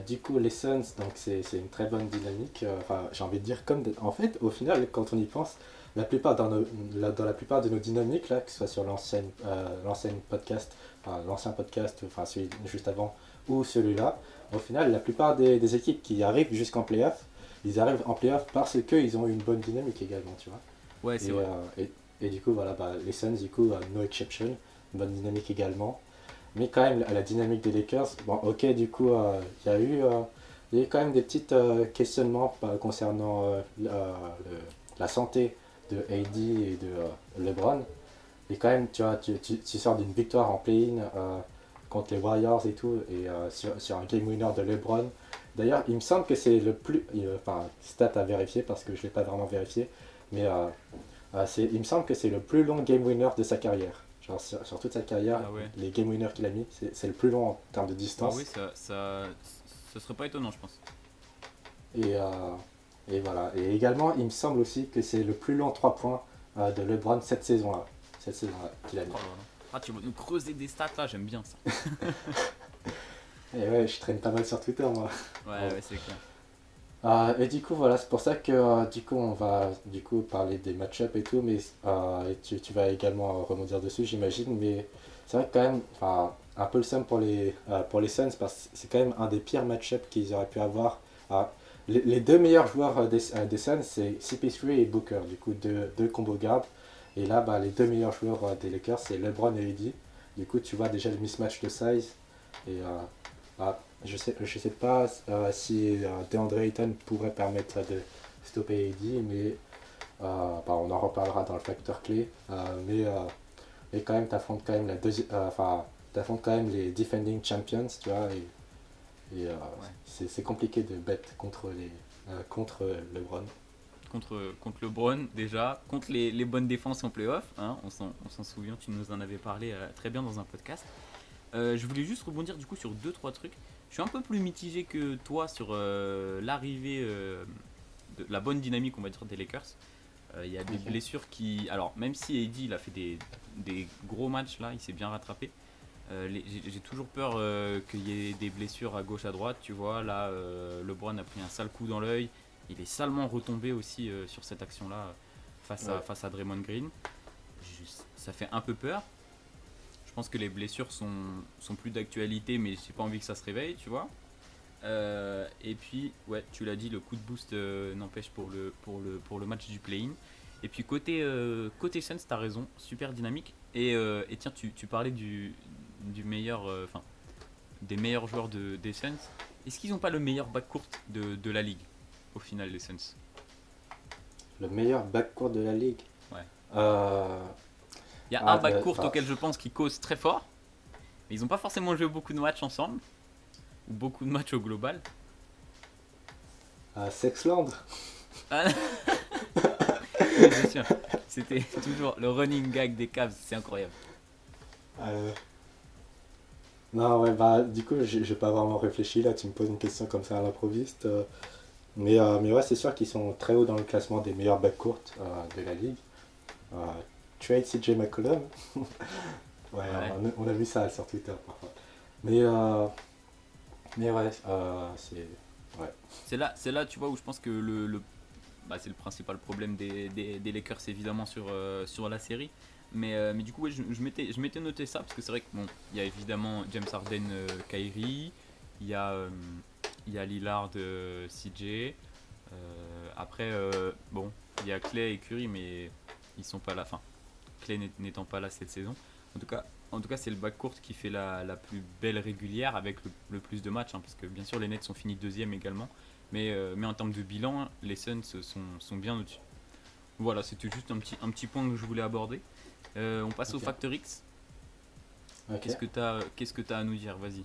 du coup, les Suns, donc c'est une très bonne dynamique. Enfin, j'ai envie de dire, en fait, au final, quand on y pense, la plupart dans la plupart de nos dynamiques, là, que ce soit sur l'ancienne podcast, enfin, l'ancien podcast, enfin celui juste avant, ou celui-là, au final, la plupart des équipes qui arrivent jusqu'en playoff, ils arrivent en playoff parce qu'ils ont une bonne dynamique également, tu vois. Ouais, c'est Et, vrai. et du coup, voilà, bah, les Suns, du coup, no exception, une bonne dynamique également. Mais quand même, la dynamique des Lakers, bon, ok, du coup, il y a eu quand même des petits questionnements concernant la santé de AD et de LeBron. Et quand même, tu vois, tu sors d'une victoire en play-in contre les Warriors et tout, et sur un game winner de LeBron. D'ailleurs, il me semble que c'est le plus. Enfin, stat à vérifier parce que je ne l'ai pas vraiment vérifié, mais il me semble que c'est le plus long game winner de sa carrière. Genre, sur toute sa carrière, Ah ouais. les game winners qu'il a mis, c'est le plus long en termes de Bah oui, distance. ça serait pas étonnant, je pense. Et, et voilà. Et également, il me semble aussi que c'est le plus long 3 points de LeBron cette saison-là. Cette saison-là qu'il a mis. Oh là là. Ah, tu vas nous creuser des stats là, j'aime bien ça. Et ouais, je traîne pas mal sur Twitter, moi. Ouais, Bon. ouais, c'est clair. Et du coup, voilà, c'est pour ça que du coup, on va du coup parler des match-ups et tout, mais et tu vas également rebondir dessus, j'imagine. Mais c'est vrai que quand même, enfin, un peu le seum pour les Suns, parce que c'est quand même un des pires match-ups qu'ils auraient pu avoir. Ah, les deux meilleurs joueurs des Suns, c'est CP3 et Booker, du coup, deux combo guards. Et là, bah, les deux meilleurs joueurs des Lakers, c'est LeBron et AD. Du coup, tu vois déjà le mismatch de size. Et ah, je sais pas si DeAndre Ayton pourrait permettre de stopper AD, mais bah, on en reparlera dans le facteur clé. Mais quand même, t'affrontes quand même t'affrontes quand même les defending champions, tu vois, et Ouais. c'est compliqué de bet contre LeBron. Contre LeBron, déjà. Contre les bonnes défenses en playoff. Hein, on s'en souvient, tu nous en avais parlé très bien dans un podcast. Je voulais juste rebondir du coup sur deux trois trucs. Je suis un peu plus mitigé que toi sur l'arrivée de la bonne dynamique, on va dire, des Lakers. Il y a des Ok. blessures qui. Alors, même si AD il a fait des gros matchs là, il s'est bien rattrapé. J'ai toujours peur qu'il y ait des blessures à gauche à droite. Tu vois, là, LeBron a pris un sale coup dans l'œil. Il est salement retombé aussi sur cette action-là Ouais. face à Draymond Green. Ça fait un peu peur. Je pense que les blessures sont plus d'actualité, mais j'ai pas envie que ça se réveille, tu vois. Et puis, ouais, tu l'as dit, le coup de boost n'empêche pour le match du play-in. Et puis côté Suns, t'as raison, super dynamique. Et tiens, tu parlais du meilleur, enfin, des meilleurs joueurs des Suns. Est-ce qu'ils n'ont pas le meilleur backcourt de la ligue au final, les Suns? Le meilleur backcourt de la ligue. Ouais. Euh, Il y a un de, backcourt auquel je pense qu'ils causent très fort, mais ils n'ont pas forcément joué beaucoup de matchs ensemble, ou beaucoup de matchs au global. Sexland. Ah, oui, bien sûr. C'était toujours le running gag des Cavs, c'est incroyable. Euh, non, ouais, bah, du coup, j'ai pas vraiment réfléchi là, tu me poses une question comme ça à l'improviste. Mais ouais, c'est sûr qu'ils sont très haut dans le classement des meilleurs backcourts de la ligue. Euh, Trade CJ McCollum. Ouais, Ouais. on a vu ça sur Twitter parfois. Mais, euh, mais ouais, c'est. Ouais. C'est là, tu vois, où je pense que bah, c'est le principal problème des Lakers, évidemment, sur la série. Mais du coup, ouais, je m'étais noté ça, parce que c'est vrai que, bon, il y a évidemment James Harden, Kyrie, il y a, euh, il y a Lillard, CJ. Après, bon, il y a Clay et Curry, mais ils sont pas là. Enfin, Clay n'étant pas là cette saison. En tout cas, c'est le backcourt qui fait la plus belle régulière avec le plus de matchs, hein, parce que bien sûr les Nets sont finis deuxième également, mais en termes de bilan, les Suns sont bien au-dessus. Voilà, c'était juste un petit point que je voulais aborder. On passe au Ok. Factor X. Ok. Qu'est-ce que t'as à nous dire? Vas-y.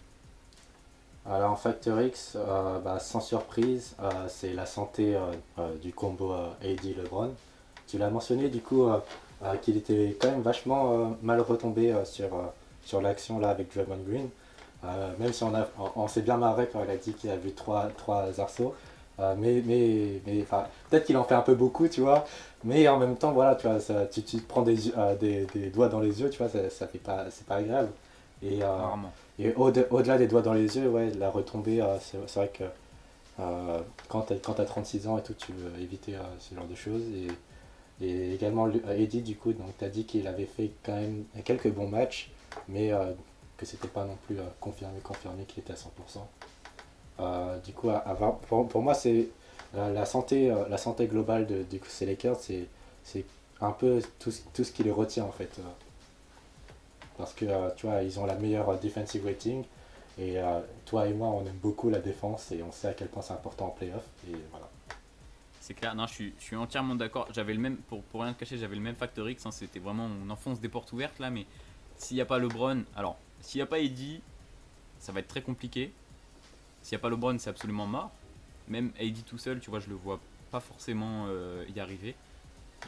Alors en Factor X, bah, sans surprise, c'est la santé du combo AD LeBron. Tu l'as mentionné du coup qu'il était quand même vachement mal retombé sur l'action là avec Draymond Green. Même si on s'est bien marré quand il a dit qu'il a vu trois arceaux. Mais peut-être qu'il en fait un peu beaucoup, tu vois. Mais en même temps, voilà, tu vois, tu te prends des doigts dans les yeux, tu vois, ça fait pas, c'est pas agréable. Et, Rarement. au-delà des doigts dans les yeux, ouais, la retombée, c'est vrai que quand t'as 36 ans et tout, tu veux éviter ce genre de choses. Et également Eddie, du coup, donc tu as dit qu'il avait fait quand même quelques bons matchs, mais que c'était pas non plus confirmé qu'il était à 100%. Du coup, pour moi, c'est la santé globale du coup, ces Lakers, c'est un peu tout ce qui les retient en fait. Parce que tu vois, ils ont la meilleure defensive rating. Et toi et moi, on aime beaucoup la défense et on sait à quel point c'est important en playoff. Et voilà. C'est clair, non, je suis entièrement d'accord. J'avais le même, pour rien te cacher, j'avais le même facteur X. Hein, c'était vraiment, on enfonce des portes ouvertes là, mais s'il n'y a pas LeBron, alors, s'il n'y a pas Eddie, ça va être très compliqué. S'il n'y a pas LeBron, c'est absolument mort. Même Eddie tout seul, tu vois, je le vois pas forcément y arriver.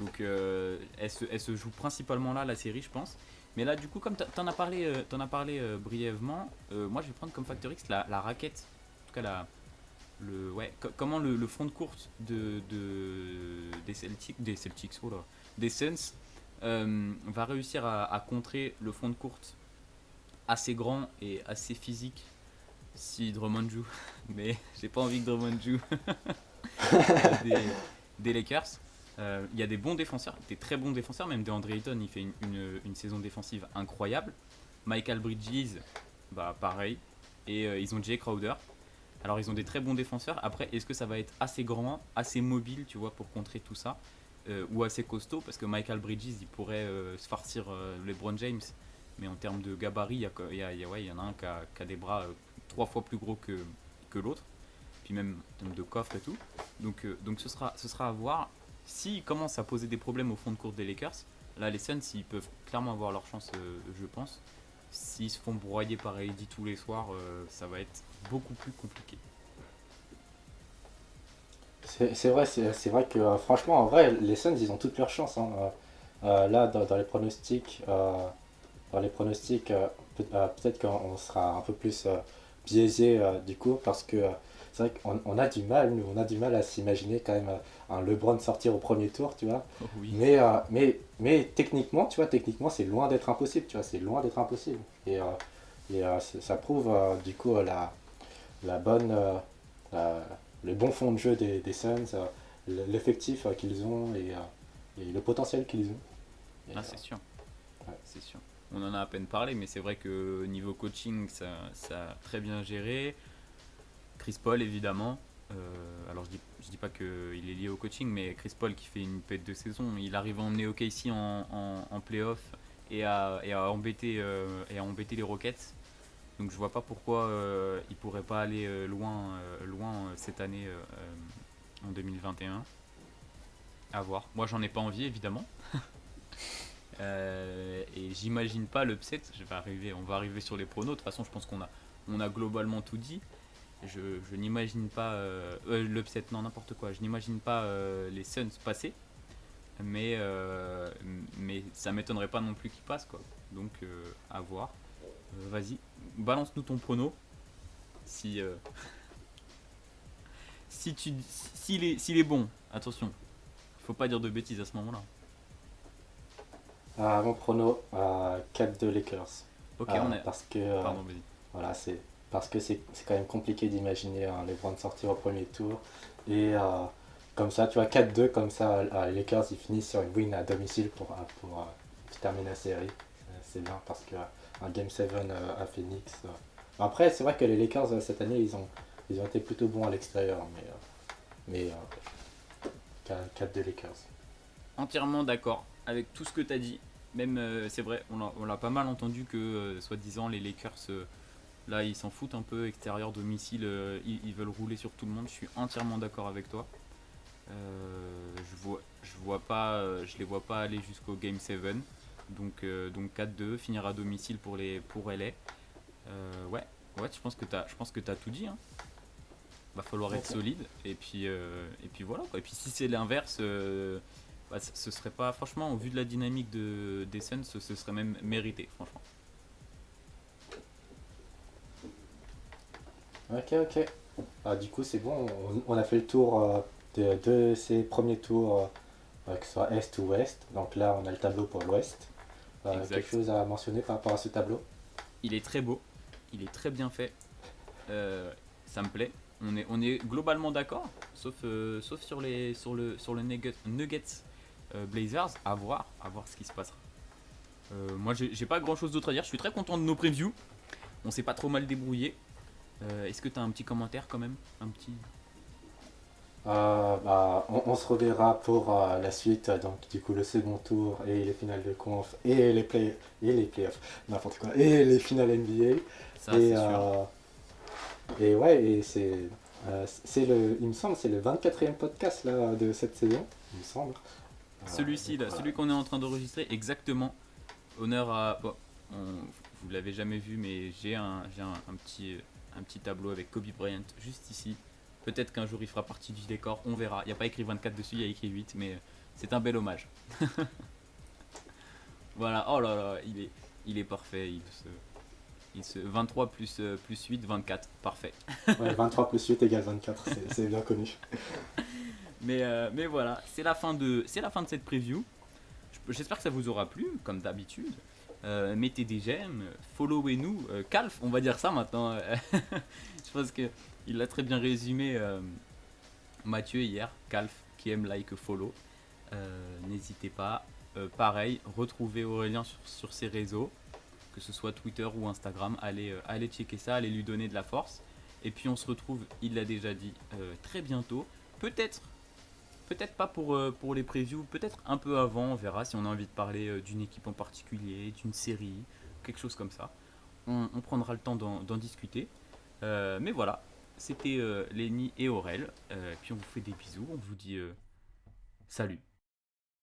Donc, elle se joue principalement là, la série, je pense. Mais là, du coup, comme t'en as parlé brièvement, moi je vais prendre comme facteur X la raquette. En tout cas, comment le front de courte des Celtics, oh là, des Suns va réussir à contrer le front de courte assez grand et assez physique si Drummond joue. Mais j'ai pas envie que Drummond joue des Lakers. Il y a des bons défenseurs, des très bons défenseurs, même DeAndre Ayton, il fait une saison défensive incroyable. Michael Bridges, bah pareil. Et ils ont Jay Crowder. Alors ils ont des très bons défenseurs. Après, est-ce que ça va être assez grand, assez mobile, tu vois, pour contrer tout ça ou assez costaud? Parce que Michael Bridges, il pourrait se farcir LeBron James. Mais en termes de gabarit, il y en a un qui a des bras 3 fois plus gros que l'autre. Puis même en termes de coffre et tout. Donc ce sera à voir. S'ils commencent à poser des problèmes au fond de courte des Lakers, là les Suns, ils peuvent clairement avoir leur chance, je pense. S'ils se font broyer par Heidi tous les soirs, ça va être beaucoup plus compliqué. C'est vrai que franchement, en vrai, les Suns, ils ont toutes leurs chances. Hein. Là, dans les pronostics peut-être qu'on sera un peu plus biaisé du coup, parce que c'est vrai qu'on a du mal, nous, on a du mal à s'imaginer quand même un LeBron sortir au premier tour, tu vois. Oh oui. Mais techniquement, tu vois, techniquement, c'est loin d'être impossible, tu vois, c'est loin d'être impossible. Ça prouve du coup la bonne, la- le bon fond de jeu des Suns, l'effectif qu'ils ont et le potentiel qu'ils ont. Et, Ah, c'est sûr, ouais. c'est sûr. On en a à peine parlé, mais c'est vrai que niveau coaching, ça a très bien géré. Chris Paul, évidemment. Alors, je dis pas qu'il est lié au coaching, mais Chris Paul qui fait une pète de saison, il arrive à emmener OKC en playoff et à embêter les Rockets. Donc, je vois pas pourquoi il pourrait pas aller loin cette année en 2021. À voir. Moi, j'en ai pas envie, évidemment. Et j'imagine pas l'upset. On va arriver sur les pronos. De toute façon, je pense on a globalement tout dit. Je n'imagine pas l'upset, non, n'importe quoi. Je n'imagine pas les Suns passer, mais, ça m'étonnerait pas non plus qu'ils passent, quoi. Donc, à voir. Vas-y, balance-nous ton prono. Si, s'il est bon, attention, il faut pas dire de bêtises à ce moment-là. Mon prono, 4-2 Lakers. Ok, on est. Parce que Pardon, vas-y. voilà, parce que c'est quand même compliqué d'imaginer les LeBron sortir au premier tour. Et comme ça, tu vois, 4-2, comme ça, les Lakers ils finissent sur une win à domicile pour terminer la série. C'est bien parce que un Game 7 à Phoenix. Après, c'est vrai que les Lakers cette année, ils ont été plutôt bons à l'extérieur, mais 4-2 Lakers. Entièrement d'accord avec tout ce que tu as dit. Même, c'est vrai, on l'a pas mal entendu que, soi-disant, les Lakers, là, ils s'en foutent un peu, extérieur, domicile, ils veulent rouler sur tout le monde. Je suis entièrement d'accord avec toi. Je les vois pas aller jusqu'au Game 7. Donc 4-2, finir à domicile pour LA. Ouais, je pense que t'as tout dit. Hein. Va falloir être Ok. solide. Et puis voilà, quoi. Et puis si c'est l'inverse, bah, ce serait pas, franchement, au vu de la dynamique des Suns, ce serait même mérité, franchement. Ok, ok. Du coup, c'est bon, on a fait le tour de ces premiers tours, que ce soit Est ou Ouest. Donc là, on a le tableau pour l'Ouest. Quelque Exact. chose à mentionner par rapport à ce tableau? Il est très beau, il est très bien fait. Euh, Ça me plaît. On est globalement d'accord, sauf sur le Nuggets Blazers, à voir ce qui se passera. Moi, j'ai pas grand chose d'autre à dire. Je suis très content de nos previews. On s'est pas trop mal débrouillé. Est-ce que tu as un petit commentaire quand même? Un petit. On se reverra pour la suite, donc du coup le second tour et les finales de conf et les playoffs, n'importe quoi, et les finales NBA. Ça, c'est sûr. Et ouais, et il me semble, c'est le 24e podcast là, de cette saison, il me semble. Celui-ci, là, celui qu'on est en train d'enregistrer, exactement. Honneur à. Bon, vous l'avez jamais vu, mais j'ai un petit tableau avec Kobe Bryant juste ici. Peut-être qu'un jour il fera partie du décor, on verra. Il n'y a pas écrit 24 dessus, il y a écrit 8, mais c'est un bel hommage. Voilà, oh là là, il est parfait. 23 plus 8, 24, parfait. Ouais, 23 plus 8 égale 24, c'est bien connu. Mais voilà, c'est la fin de cette preview. J'espère que ça vous aura plu, comme d'habitude. Mettez des j'aime, followez-nous. Calf, on va dire ça maintenant. Je pense qu'il l'a très bien résumé, Mathieu, hier. Calf, qui aime like, follow. N'hésitez pas. Pareil, retrouvez Aurélien sur ses réseaux, que ce soit Twitter ou Instagram. Allez checker ça, allez lui donner de la force. Et puis on se retrouve, il l'a déjà dit, très bientôt. Peut-être pas pour les previews, peut-être un peu avant, on verra si on a envie de parler d'une équipe en particulier, d'une série, quelque chose comme ça. On prendra le temps d'en discuter. Mais voilà, c'était Lenny et Aurel. Puis on vous fait des bisous, on vous dit salut.